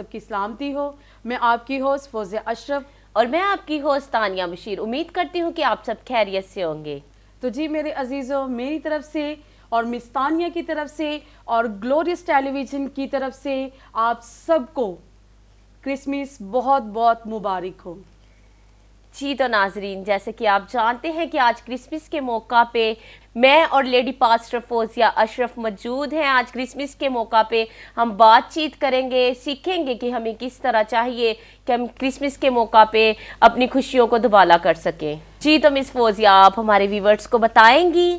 سب کی سلامتی ہو. میں آپ کی ہوسٹ فوزیہ اشرف اور میں آپ کی ہوسٹ تانیہ بشیر. امید کرتی ہوں کہ آپ سب خیریت سے ہوں گے. تو جی میرے عزیزوں، میری طرف سے اور مس تانیہ کی طرف سے اور گلوریس ٹیلی ویژن کی طرف سے آپ سب کو کرسمس بہت بہت مبارک ہو. جی تو ناظرین، جیسے کہ آپ جانتے ہیں کہ آج کرسمس کے موقع پہ میں اور لیڈی پاسٹر فوزیہ اشرف موجود ہیں. آج کرسمس کے موقع پہ ہم بات چیت کریں گے، سیکھیں گے کہ ہمیں کس طرح چاہیے کہ ہم کرسمس کے موقع پہ اپنی خوشیوں کو دوبالا کر سکیں. جی تو مس فوزیہ، آپ ہمارے ویورز کو بتائیں گی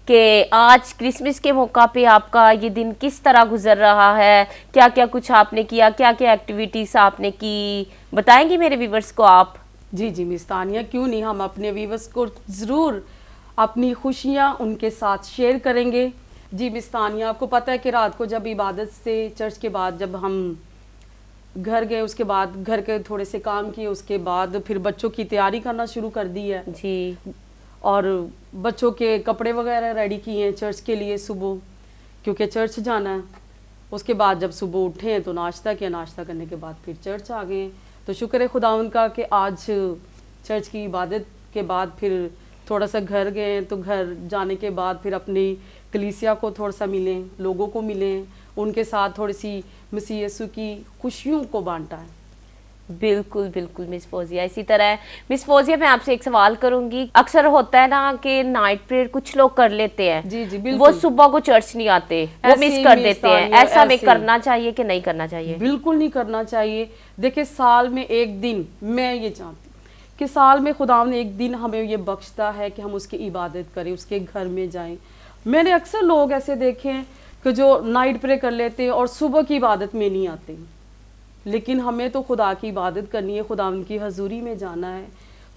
کہ آج کرسمس کے موقع پہ آپ کا یہ دن کس طرح گزر رہا ہے، کیا کیا کچھ آپ نے کیا، کیا کیا ایکٹیویٹیز آپ نے کی، بتائیں گی میرے ویورز کو آپ؟ جی مس تانیہ، کیوں نہیں، ہم اپنے ویورز کو ضرور اپنی خوشیاں ان کے ساتھ شیئر کریں گے. جی مس تانیہ، آپ کو پتہ ہے کہ رات کو جب عبادت سے چرچ کے بعد جب ہم گھر گئے، اس کے بعد گھر کے تھوڑے سے کام کیے، اس کے بعد پھر بچوں کی تیاری کرنا شروع کر دی ہے. جی. اور بچوں کے کپڑے وغیرہ ریڈی کیے ہیں چرچ کے لیے صبح، کیونکہ چرچ جانا ہے. اس کے بعد جب صبح اٹھے ہیں تو ناشتہ کیا، ناشتہ کرنے کے بعد پھر چرچ آ گئے ہیں. تو شکر ہے خداوند کا کہ آج چرچ کی عبادت کے بعد پھر تھوڑا سا گھر گئے ہیں. تو گھر جانے کے بعد پھر اپنی کلیسیا کو تھوڑا سا ملیں، لوگوں کو ملیں، ان کے ساتھ تھوڑی سی مسیح یسوع کی خوشیوں کو بانٹا ہے. بالکل بالکل مس فوزیہ، اسی طرح ہے. مس فوزیہ، میں آپ سے ایک سوال کروں گی. اکثر ہوتا ہے نا کہ نائٹ پریئر کچھ لوگ کر لیتے ہیں، جی بالکل، وہ صبح کو چرچ نہیں آتے، وہ مس کر دیتے ہیں. ایسا ہمیں کرنا چاہیے کہ نہیں کرنا چاہیے؟ بالکل نہیں کرنا چاہیے. دیکھیں، سال میں ایک دن، میں یہ چاہتی ہوں کہ سال میں خدا نے ایک دن ہمیں یہ بخشتا ہے کہ ہم اس کی عبادت کریں، اس کے گھر میں جائیں. میں نے اکثر لوگ ایسے دیکھے ہیں کہ جو نائٹ پرے کر لیتے ہیں اور صبح کی عبادت میں نہیں آتے. لیکن ہمیں تو خدا کی عبادت کرنی ہے، خدا ان کی حضوری میں جانا ہے.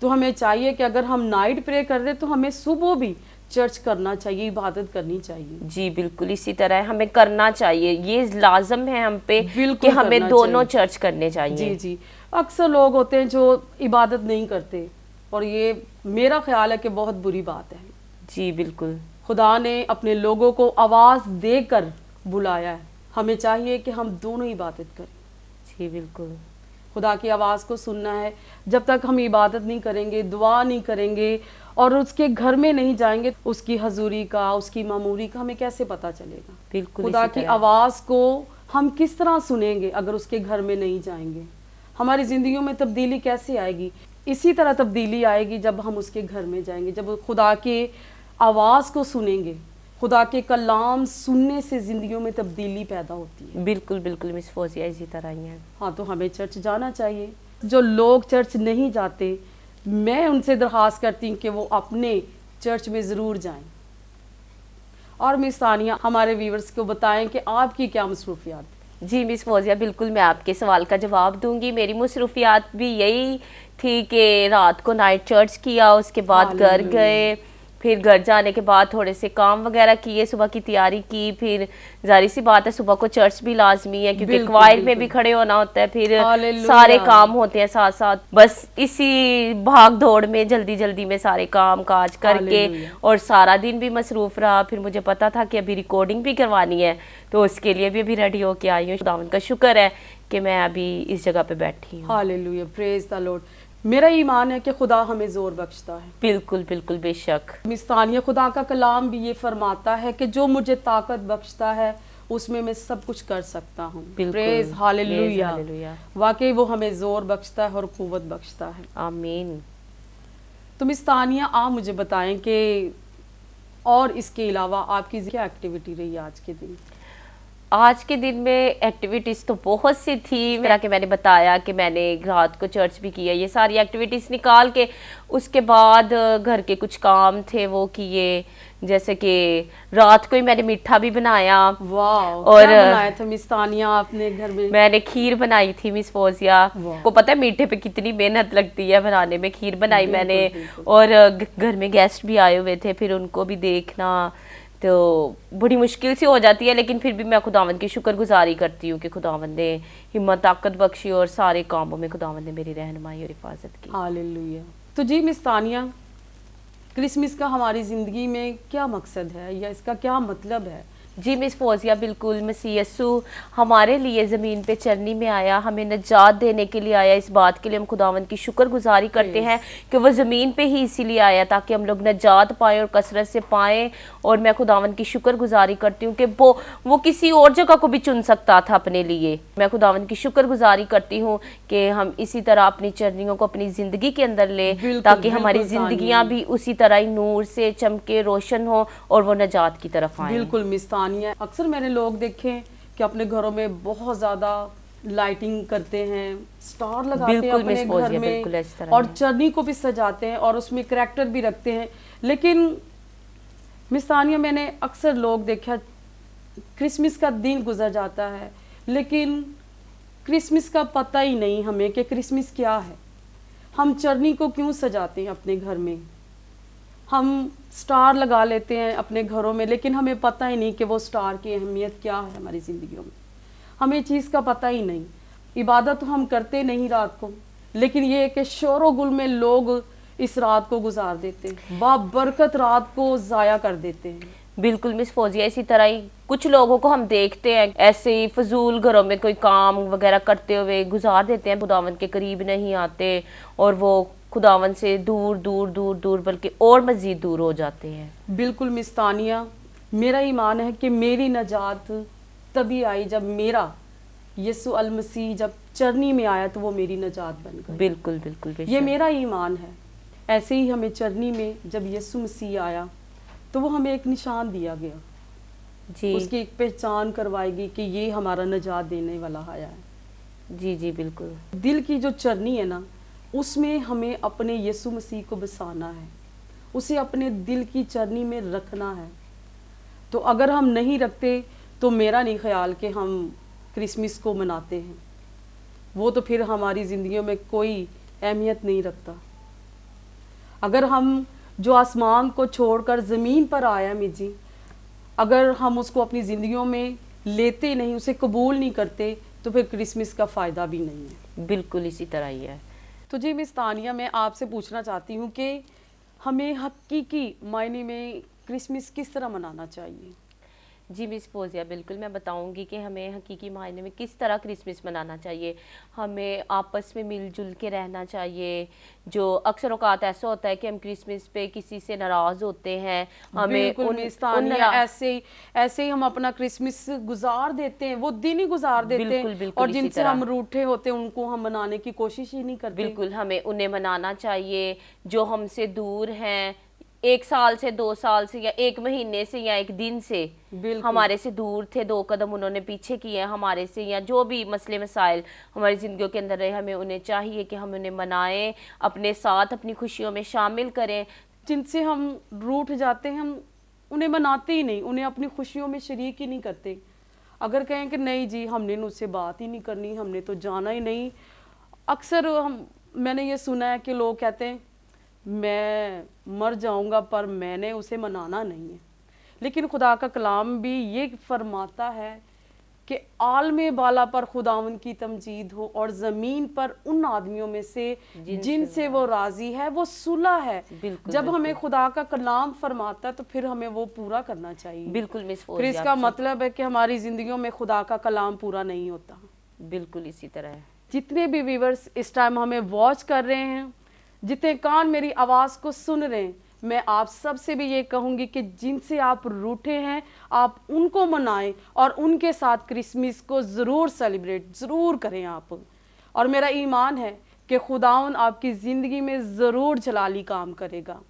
تو ہمیں چاہیے کہ اگر ہم نائٹ پرے کر رہے تو ہمیں صبح بھی چرچ کرنا چاہیے، عبادت کرنی چاہیے. جی بالکل اسی طرح ہمیں کرنا چاہیے. یہ لازم ہے ہم پہ کہ ہمیں دونوں چرچ کرنے چاہیے. جی اکثر لوگ ہوتے ہیں جو عبادت نہیں کرتے، اور یہ میرا خیال ہے کہ بہت بری بات ہے. جی بالکل. خدا نے اپنے لوگوں کو آواز دے کر بلایا ہے. ہمیں چاہیے کہ ہم دونوں عبادت کریں. جی بالکل. خدا کی آواز کو سننا ہے. جب تک ہم عبادت نہیں کریں گے، دعا نہیں کریں گے اور اس کے گھر میں نہیں جائیں گے، اس کی حضوری کا، اس کی معموری کا ہمیں کیسے پتہ چلے گا؟ بالکل. خدا کی آواز کو ہم کس طرح سنیں گے اگر اس کے گھر میں نہیں جائیں گے؟ ہماری زندگیوں میں تبدیلی کیسے آئے گی؟ اسی طرح تبدیلی آئے گی جب ہم اس کے گھر میں جائیں گے، جب خدا کے آواز کو سنیں گے. خدا کے کلام سننے سے زندگیوں میں تبدیلی پیدا ہوتی ہے. بالکل بالکل مس فوزیہ، اسی طرح ہی ہے. ہاں، تو ہمیں چرچ جانا چاہیے. جو لوگ چرچ نہیں جاتے، میں ان سے درخواست کرتی ہوں کہ وہ اپنے چرچ میں ضرور جائیں. اور مس ثانیہ، ہمارے ویورز کو بتائیں کہ آپ کی کیا مصروفیات؟ جی مس فوزیہ، بالکل میں آپ کے سوال کا جواب دوں گی. میری مصروفیات بھی یہی تھی کہ رات کو نائٹ چرچ کیا، اس کے بعد گھر گئے، پھر گھر جانے کے بعد تھوڑے سے کام وغیرہ کیے، صبح کی تیاری کی. پھر ظاہر سی بات ہے صبح کو چرچ بھی لازمی ہے کیونکہ کوائر میں بھی کھڑے ہونا ہوتا ہے، پھر سارے کام ہوتے ہیں ساتھ ساتھ. بس اسی بھاگ دوڑ میں جلدی جلدی میں سارے کام کاج کر کے اور سارا دن بھی مصروف رہا. پھر مجھے پتا تھا کہ ابھی ریکارڈنگ بھی کروانی ہے، تو اس کے لیے بھی ابھی ریڈی ہو کے آئی ہوں. خداوند کا شکر ہے کہ میں ابھی اس جگہ پہ بیٹھی ہوں. ہاللیلویا، پریز دی لارڈ. میرا ایمان ہے کہ خدا ہمیں زور بخشتا ہے. بالکل بالکل، بے شک. مس ثانیہ، خدا کا کلام بھی یہ فرماتا ہے کہ جو مجھے طاقت بخشتا ہے اس میں سب کچھ کر سکتا ہوں. پریز ہاللیلویا. واقعی وہ ہمیں زور بخشتا ہے اور قوت بخشتا ہے. آمین. تو مس ثانیہ، آپ مجھے بتائیں کہ اور اس کے علاوہ آپ کی کیا ایکٹیویٹی رہی آج کے دن؟ آج کے دن میں ایکٹیویٹیز تو بہت سی تھی. میرا کہ میں نے بتایا کہ میں نے رات کو چرچ بھی کیا. یہ ساری ایکٹیویٹیز نکال کے اس کے بعد گھر کے کچھ کام تھے وہ کیے. جیسے کہ رات کو ہی میں نے میٹھا بھی بنایا. واو، اور کیا بنایا تھا مس ثانیہ آپ نے گھر میں؟ میں نے کھیر بنائی تھی مس فوزیہ. کو پتہ ہے میٹھے پہ کتنی محنت لگتی ہے بنانے میں. کھیر بنائی میں نے، اور گھر میں گیسٹ بھی آئے ہوئے تھے، پھر ان کو بھی دیکھنا تو بڑی مشکل سی ہو جاتی ہے. لیکن پھر بھی میں خداوند کی شکر گزاری کرتی ہوں کہ خداوند نے ہمت طاقت بخشی اور سارے کاموں میں خداوند نے میری رہنمائی اور حفاظت کی. ہاللیلویا. تو جی مس ثانیہ، کرسمس کا ہماری زندگی میں کیا مقصد ہے یا اس کا کیا مطلب ہے؟ جی مس فوزیہ بالکل، مسیح یسوع ہمارے لیے زمین پہ چرنی میں آیا، ہمیں نجات دینے کے لیے آیا. اس بات کے لیے ہم خداوند کی شکر گزاری کرتے ہیں کہ وہ زمین پہ ہی اسی لیے آیا تاکہ ہم لوگ نجات پائیں اور کثرت سے پائیں. اور میں خداوند کی شکر گزاری کرتی ہوں کہ وہ کسی اور جگہ کو بھی چن سکتا تھا اپنے لیے. میں خداوند کی شکر گزاری کرتی ہوں کہ ہم اسی طرح اپنی چرنیوں کو اپنی زندگی کے اندر لیں تاکہ ہماری زندگیاں بھی اسی طرح ہی نور سے چمکے روشن ہوں اور وہ نجات کی طرف آئیں. بالکل مستانیہ، اکثر میں نے لوگ دیکھے کہ اپنے گھروں میں بہت زیادہ لائٹنگ کرتے ہیں، سٹار لگاتے ہیں بالکل اپنے مس فوزیہ، گھر میں بالکل اس طرح اور ہے. چرنی کو بھی سجاتے ہیں اور اس میں کریکٹر بھی رکھتے ہیں. لیکن مستانیہ میں نے اکثر لوگ دیکھا کرسمس کا دن گزر جاتا ہے لیکن کرسمس کا پتہ ہی نہیں ہمیں کہ کرسمس کیا ہے. ہم چرنی کو کیوں سجاتے ہیں اپنے گھر میں، ہم سٹار لگا لیتے ہیں اپنے گھروں میں لیکن ہمیں پتہ ہی نہیں کہ وہ سٹار کی اہمیت کیا ہے ہماری زندگیوں میں. ہمیں چیز کا پتہ ہی نہیں. عبادت ہم کرتے نہیں رات کو، لیکن یہ کہ شور و گل میں لوگ اس رات کو گزار دیتے ہیں، بابرکت رات کو ضائع کر دیتے ہیں. بالکل مس فوزیہ، اسی طرح ہی کچھ لوگوں کو ہم دیکھتے ہیں ایسے ہی فضول گھروں میں کوئی کام وغیرہ کرتے ہوئے گزار دیتے ہیں، خداوند کے قریب نہیں آتے اور وہ خداوند سے دور دور دور دور بلکہ اور مزید دور ہو جاتے ہیں. بالکل مستانیہ، میرا ایمان ہے کہ میری نجات تبھی آئی جب میرا یسوع المسیح جب چرنی میں آیا تو وہ میری نجات بن گئی. بالکل بالکل بے یہ شک. میرا ایمان ہے. ایسے ہی ہمیں چرنی میں جب یسوع مسیح آیا تو وہ ہمیں ایک نشان دیا گیا، جی اس کی ایک پہچان کروائے گی کہ یہ ہمارا نجات دینے والا آیا ہے. جی جی بالکل. دل کی جو چرنی ہے نا، اس میں ہمیں اپنے یسوع مسیح کو بسانا ہے، اسے اپنے دل کی چرنی میں رکھنا ہے. تو اگر ہم نہیں رکھتے تو میرا نہیں خیال کہ ہم کرسمس کو مناتے ہیں. وہ تو پھر ہماری زندگیوں میں کوئی اہمیت نہیں رکھتا. اگر ہم جو آسمان کو چھوڑ کر زمین پر آیا جی، اگر ہم اس کو اپنی زندگیوں میں لیتے نہیں، اسے قبول نہیں کرتے تو پھر کرسمس کا فائدہ بھی نہیں ہے. بالکل اسی طرح ہی ہے. تو جی مس تانیہ، میں آپ سے پوچھنا چاہتی ہوں کہ ہمیں حقیقی معنی میں کرسمس کس طرح منانا چاہیے؟ جی مس فوزیہ بالکل، میں بتاؤں گی کہ ہمیں حقیقی معنی میں کس طرح کرسمس منانا چاہیے. ہمیں آپس میں مل جل کے رہنا چاہیے. جو اکثر اوقات ایسا ہوتا ہے کہ ہم کرسمس پہ کسی سے ناراض ہوتے ہیں، ہمیں ایسے ہی ہم اپنا کرسمس گزار دیتے ہیں، وہ دن ہی گزار دیتے ہیں اور جن سے ہم روٹھے ہوتے ہیں ان کو ہم منانے کی کوشش ہی نہیں کرتے. بالکل ہمیں انہیں منانا چاہیے جو ہم سے دور ہیں، 1 سال سے 2 سال سے یا 1 مہینے سے یا 1 دن سے ہمارے سے دور تھے، 2 قدم انہوں نے پیچھے کیے ہمارے سے، یا جو بھی مسئلے مسائل ہماری زندگیوں کے اندر رہے، ہمیں انہیں چاہیے کہ ہم انہیں منائیں، اپنے ساتھ اپنی خوشیوں میں شامل کریں. جن سے ہم روٹھ جاتے ہیں ہم انہیں مناتے ہی نہیں، انہیں اپنی خوشیوں میں شریک ہی نہیں کرتے. اگر کہیں کہ نہیں جی ہم نے ان سے بات ہی نہیں کرنی، ہم نے تو جانا ہی نہیں. اکثر میں نے یہ سنا ہے کہ لوگ کہتے ہیں میں مر جاؤں گا پر میں نے اسے منانا نہیں ہے. لیکن خدا کا کلام بھی یہ فرماتا ہے کہ عالم بالا پر خداوند کی تمجید ہو اور زمین پر ان آدمیوں میں سے جن سے وہ راضی ہے، وہ صلح ہے. جب ہمیں خدا کا کلام فرماتا ہے تو پھر ہمیں وہ پورا کرنا چاہیے. بالکل مس پھر اس کا مطلب ہے کہ ہماری زندگیوں میں خدا کا کلام پورا نہیں ہوتا. بالکل اسی طرح ہے. جتنے بھی ویورز اس ٹائم ہمیں واچ کر رہے ہیں، جتنے کان میری آواز کو سن رہے ہیں، میں آپ سب سے بھی یہ کہوں گی کہ جن سے آپ روٹھے ہیں آپ ان کو منائیں اور ان کے ساتھ کرسمس کو ضرور سیلیبریٹ ضرور کریں آپ. اور میرا ایمان ہے کہ خداوند آپ کی زندگی میں ضرور جلالی کام کرے گا.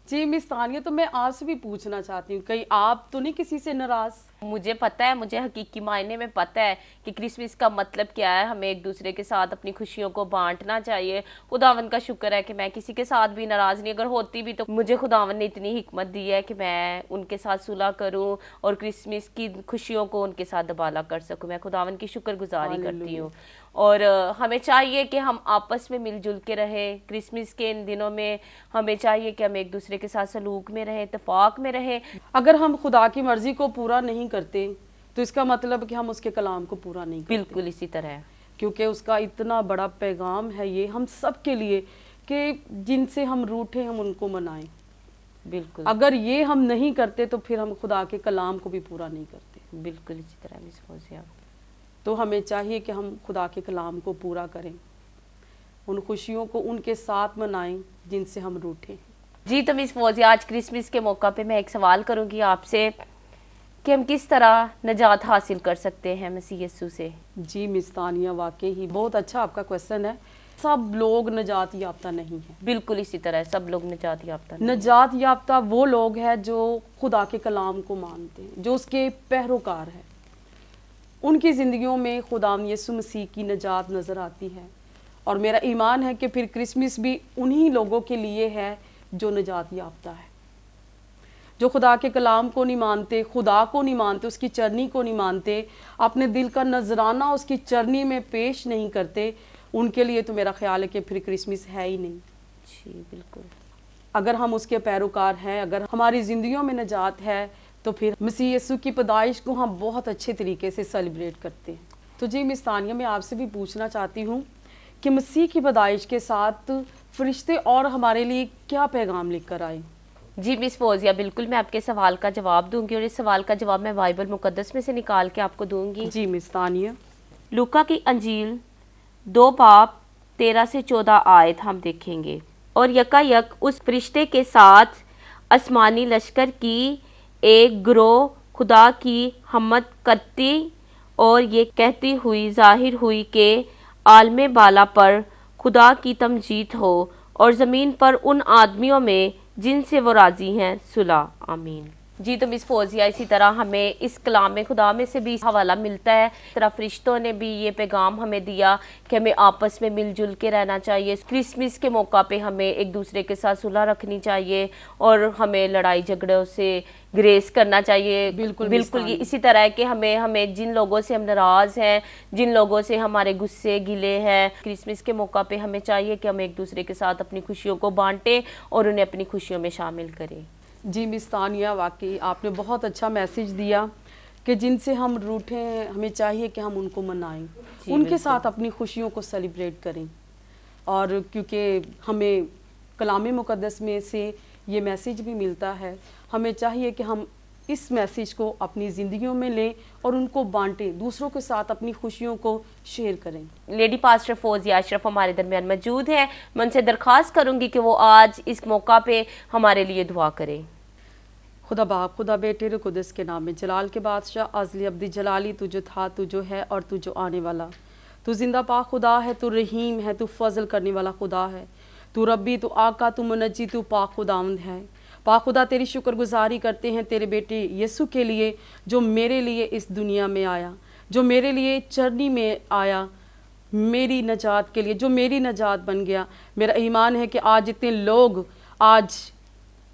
جی مس تانیہ، تو میں آپ سے بھی پوچھنا چاہتی ہوں کہیں آپ تو نہیں کسی سے ناراض؟ مجھے پتہ ہے، مجھے حقیقی معنی میں پتہ ہے کہ کرسمس کا مطلب کیا ہے. ہمیں ایک دوسرے کے ساتھ اپنی خوشیوں کو بانٹنا چاہیے. خداوند کا شکر ہے کہ میں کسی کے ساتھ بھی ناراض نہیں، اگر ہوتی بھی تو مجھے خداوند نے اتنی حکمت دی ہے کہ میں ان کے ساتھ صلح کروں اور کرسمس کی خوشیوں کو ان کے ساتھ دبالا کر سکوں. میں خداوند کی شکر گزاری کرتی ہوں. اور ہمیں چاہیے کہ ہم آپس میں مل جل کے رہیں. کرسمس کے ان دنوں میں ہمیں چاہیے کہ ہم ایک دوسرے کے ساتھ سلوک میں رہیں، اتفاق میں رہیں. اگر ہم خدا کی مرضی کو پورا نہیں کرتے تو اس کا مطلب کہ ہم اس کے کلام کو پورا نہیں کرتے. بالکل اسی طرح ہے. کیونکہ اس کا اتنا بڑا پیغام ہے یہ ہم سب کے لیے کہ جن سے ہم روٹھے ہم ان کو منائیں. بالکل اگر یہ ہم نہیں کرتے تو پھر ہم خدا کے کلام کو بھی پورا نہیں کرتے. بالکل اسی طرح مس فوزیہ. تو ہمیں چاہیے کہ ہم خدا کے کلام کو پورا کریں, ان خوشیوں کو ان کے ساتھ منائیں جن سے ہم روٹھے ہیں. جی تو مس فوزیہ, آج کرسمس کے موقع پہ میں ایک سوال کروں گی آپ سے کہ ہم کس طرح نجات حاصل کر سکتے ہیں مسیح یسوع سے. جی مس تانیہ, واقعی بہت اچھا آپ کا کویسچن ہے. سب لوگ نجات یافتہ نہیں ہیں. بالکل اسی طرح سب لوگ نجات یافتہ نہیں. نجات یافتہ وہ لوگ ہیں جو خدا کے کلام کو مانتے ہیں, جو اس کے پیروکار ہیں. ان کی زندگیوں میں خدا یسوع مسیح کی نجات نظر آتی ہے, اور میرا ایمان ہے کہ پھر کرسمس بھی انہی لوگوں کے لیے ہے جو نجات یافتہ ہے, جو خدا کے کلام کو نہیں مانتے, خدا کو نہیں مانتے, اس کی چرنی کو نہیں مانتے, اپنے دل کا نذرانہ اس کی چرنی میں پیش نہیں کرتے. ان کے لیے تو میرا خیال ہے کہ پھر کرسمس ہے ہی نہیں. جی بالکل. اگر ہم اس کے پیروکار ہیں, اگر ہماری زندگیوں میں نجات ہے, تو پھر مسیح یسوع کی پیدائش کو ہم بہت اچھے طریقے سے سیلیبریٹ کرتے ہیں. تو جی مس تانیہ, میں آپ سے بھی پوچھنا چاہتی ہوں کہ مسیح کی پیدائش کے ساتھ فرشتے اور ہمارے لیے کیا پیغام لے کر آئے؟ جی مس فوزیہ, بالکل میں آپ کے سوال کا جواب دوں گی, اور اس سوال کا جواب میں بائبل مقدس میں سے نکال کے آپ کو دوں گی. جی مس تانیہ. لوکا کی انجیل 2 باب 13 سے 14 آیت ہم دیکھیں گے. اور یکایک اس فرشتے کے ساتھ آسمانی لشکر کی ایک گروہ خدا کی حمد کرتی اور یہ کہتی ہوئی ظاہر ہوئی کہ عالم بالا پر خدا کی تمجید ہو, اور زمین پر ان آدمیوں میں جن سے وہ راضی ہیں صلح. آمین. جی تو مس فوزیہ, اسی طرح ہمیں اس کلام خدا میں سے بھی حوالہ ملتا ہے. اس طرح فرشتوں نے بھی یہ پیغام ہمیں دیا کہ ہمیں آپس میں مل جل کے رہنا چاہیے. کرسمس کے موقع پہ ہمیں ایک دوسرے کے ساتھ صلح رکھنی چاہیے, اور ہمیں لڑائی جھگڑوں سے گریز کرنا چاہیے. بالکل یہ اسی طرح ہے کہ ہمیں جن لوگوں سے ہم ناراض ہیں, جن لوگوں سے ہمارے غصے گلے ہیں, کرسمس کے موقع پہ ہمیں چاہیے کہ ہم ایک دوسرے کے ساتھ اپنی خوشیوں کو بانٹیں اور انہیں اپنی خوشیوں میں شامل کریں. جی مس تانیہ, واقعی آپ نے بہت اچھا میسج دیا کہ جن سے ہم روٹھے ہیں ہمیں چاہیے کہ ہم ان کو منائیں, ان کے ساتھ اپنی خوشیوں کو سیلیبریٹ کریں. اور کیونکہ ہمیں کلام مقدس میں سے یہ میسج بھی ملتا ہے, ہمیں چاہیے کہ ہم اس میسج کو اپنی زندگیوں میں لیں اور ان کو بانٹیں, دوسروں کے ساتھ اپنی خوشیوں کو شیئر کریں. لیڈی پاسٹر فوزیہ اشرف ہمارے درمیان موجود ہیں. میں ان سے درخواست کروں گی کہ وہ آج اس موقع پہ ہمارے لیے دعا کریں. خدا باپ, خدا بیٹے, روح قدس کے نام میں. جلال کے بادشاہ, ازلی ابدی جلالی, تو جو تھا, تو جو ہے, اور تو جو آنے والا. تو زندہ پاک خدا ہے, تو رحیم ہے, تو فضل کرنے والا خدا ہے. تو ربی, تو آقا, تو منجی, تو پاک خداوند ہے. پاک خدا, تیری شکر گزاری کرتے ہیں تیرے بیٹے یسوع کے لیے, جو میرے لیے اس دنیا میں آیا, جو میرے لیے چرنی میں آیا, میری نجات کے لیے, جو میری نجات بن گیا. میرا ایمان ہے کہ آج اتنے لوگ آج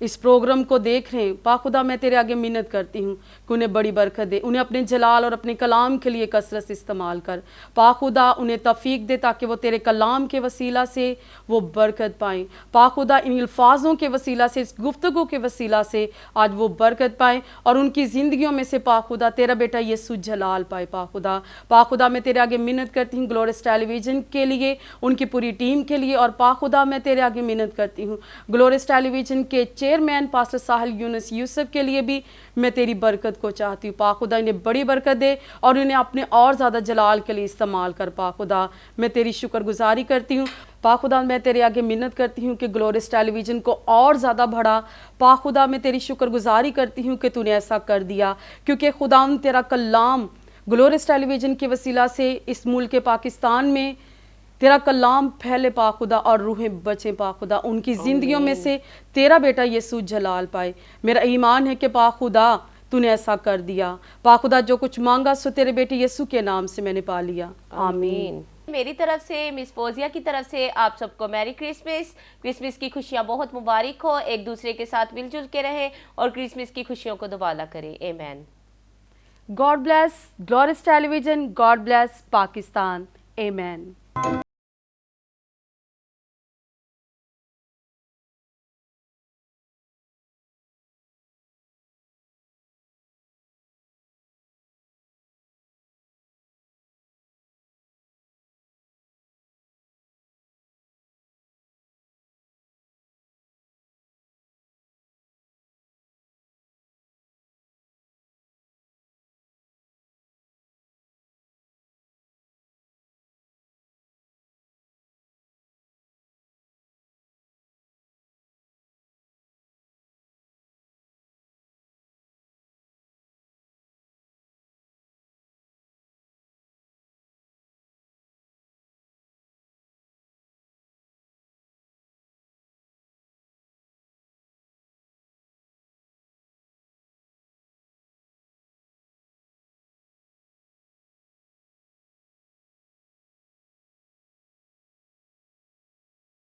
اس پروگرام کو دیکھ رہے ہیں, پاک خدا میں تیرے آگے منت کرتی ہوں کہ انہیں بڑی برکت دے, انہیں اپنے جلال اور اپنے کلام کے لیے کثرت سے استعمال کر. پاک خدا انہیں توفیق دے تاکہ وہ تیرے کلام کے وسیلہ سے وہ برکت پائیں. پاک خدا ان الفاظوں کے وسیلہ سے, اس گفتگو کے وسیلہ سے آج وہ برکت پائیں, اور ان کی زندگیوں میں سے پاک خدا تیرا بیٹا یسوع جلال پائے. پاک خدا میں تیرے آگے منت کرتی ہوں گلورس ٹیلی ویژن کے لیے, ان کی پوری ٹیم کے لیے, اور پاک خدا میں تیرے آگے منت کرتی ہوں گلورس ٹیلی ویژن کے چیئرمین پاسٹر ساحل یونس یوسف کے لیے بھی میں تیری برکت کو چاہتی ہوں. پاک خدا انہیں بڑی برکت دے اور انہیں اپنے اور زیادہ جلال کے لیے استعمال کر. پاک خدا میں تیری شکر گزاری کرتی ہوں. پاک خدا میں تیرے آگے منت کرتی ہوں کہ گلورس ٹیلی ویژن کو اور زیادہ بڑھا. پاک خدا میں تیری شکر گزاری کرتی ہوں کہ تو نے ایسا کر دیا, کیونکہ خدا تیرا کلام گلورس ٹیلی ویژن کے وسیلہ سے اس ملک پاکستان میں تیرا کلام پھیلے پاک خدا, اور روحیں بچیں پاک خدا, ان کی زندگیوں میں سے تیرا بیٹا یسوع جلال پائے. میرا ایمان ہے کہ پاک خدا تو نے ایسا کر دیا. پاک خدا جو کچھ مانگا سو تیرے بیٹے یسوع کے نام سے میں نے پا لیا. آمین. میری طرف سے, مس فوزیہ کی طرف سے آپ سب کو میری کرسمس. کرسمس کی خوشیاں بہت مبارک ہو, ایک دوسرے کے ساتھ مل جل کے رہے اور کرسمس کی خوشیوں کو دوبالا کرے. آمین. God bless Glorious Television. God bless Pakistan. Amen.